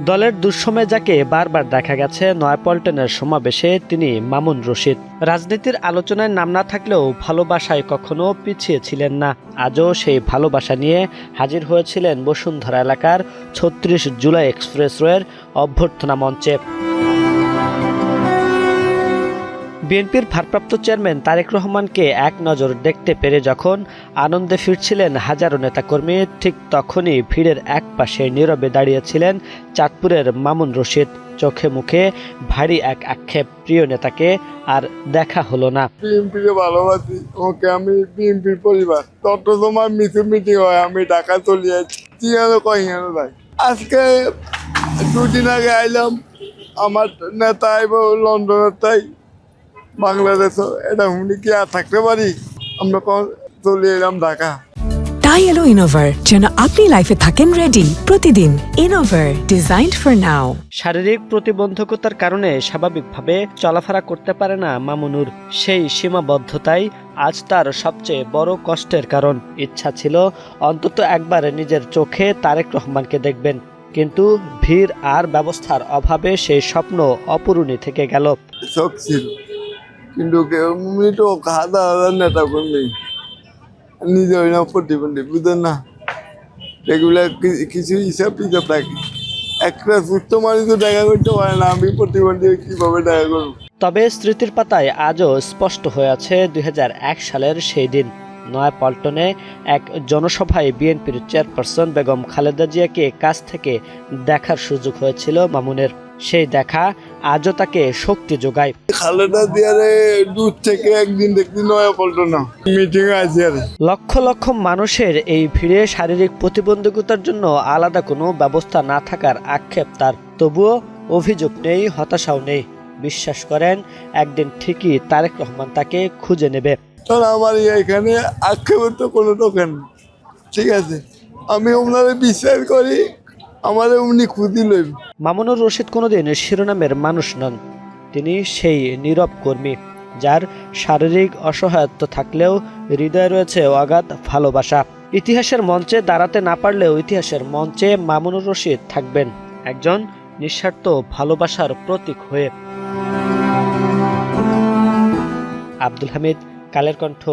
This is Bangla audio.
দলের দুঃসময়ে যাকে বারবার দেখা গেছে নয়াপল্টনের সমাবেশে তিনি মামুন রশিদ। রাজনীতির আলোচনায় নাম না থাকলেও ভালোবাসায় কখনো পিছিয়ে ছিলেন না। আজও সেই ভালোবাসা নিয়ে হাজির হয়েছিলেন বসুন্ধরা এলাকার ৩৬ জুলাই এক্সপ্রেসওয়ের অভ্যর্থনা মঞ্চে। বিএনপির ভারপ্রাপ্ত চেয়ারম্যান তারেক রহমানকে এক নজর দেখতে পেরে যখন আনন্দে ফিরছিলেন হাজারো নেতাকর্মী, ঠিক তখনই ভিড়ের এক পাশে নীরবে দাঁড়িয়েছিলেন চাঁদপুরের মামুন রশিদ। চোখে মুখে ভারী এক আক্ষেপ, প্রিয় নেতাকে আর দেখা হলো না। বিএনপিকে ভালোবাসি, ওকে আমি বিএনপির পরিবার। চট্টগ্রাম মিটিং হয়, আমি ঢাকা চলে যাচ্ছি, ভাই। আজকে দুদিন আগে আইলাম, আমার নেতা আইব লন্ডনের, তাই বাংলাদেশও এটা উনি কি আর থাকতে পারি, আমরা চলে এলাম ঢাকা। তাই এলো ইনোভার, যেন আপনি লাইফে থাকেন রেডি প্রতিদিন। Innova, designed for now. শারীরিক প্রতিবন্ধকতার কারণে স্বাভাবিকভাবে চলাফেরা করতে পারে না মামুনুর। সেই সীমাবদ্ধতাই আজ তার সবচেয়ে বড় কষ্টের কারণ। ইচ্ছা ছিল অন্তত একবার নিজের চোখে তারেক রহমানকে দেখবেন, কিন্তু ভিড় আর ব্যবস্থার অভাবে সেই স্বপ্ন অপূরণী থেকে গেল। শখ ছিল, কিন্তু উনি তো হাজার হাজার নেতা কর্মী, নিজে হই না প্রতিবন্ধী, বুঝলেন না? এগুলা কিছু হিসাব থাকে। একটা সুস্থ মানুষ দেখা করতে পারে না, আমি প্রতিবন্ধী কিভাবে দেখা করবো? তবে স্মৃতির পাতায় আজও স্পষ্ট হয়ে আছে ২০০১ সালের সেই দিন। নয়াপল্টনে এক জনসভায় বিএনপির চেয়ারপারসন বেগম খালেদা জিয়াকে কাছ থেকে দেখার সুযোগ হয়েছিল মামুনের। সেই দেখা আজও তাকে শক্তি যোগায়। খালেদা জিয়ারে দূর থেকে একদিন দেখি নয়াপল্টন মিটিং আছে। লক্ষ লক্ষ মানুষের এই ভিড়ে শারীরিক প্রতিবন্ধকতার জন্য আলাদা কোনো ব্যবস্থা না থাকার আক্ষেপ তার। তবুও অভিযোগ নেই, হতাশাও নেই। বিশ্বাস করেন একদিন ঠিকই তারেক রহমান তাকে খুঁজে নেবে। আমার এখানে আক্ষেপের তো কোনো দোকান, ঠিক আছে, আমি ওনারে বিশ্বাস করি, আমার উনি খুঁজি লইব। মামুনুর রশিদ কোনোদিন শিরোনামের মানুষ নন। তিনি সেই নীরব কর্মী, যার শারীরিক অসহায়ত্ব থাকলেও হৃদয়ে রয়েছে অগাধ ভালোবাসা। ইতিহাসের মঞ্চে দাঁড়াতে না পারলেও ইতিহাসের মঞ্চে মামুনুর রশিদ থাকবেন একজন নিঃস্বার্থ ভালোবাসার প্রতীক হয়ে। আব্দুল হামিদ, কালের কণ্ঠ।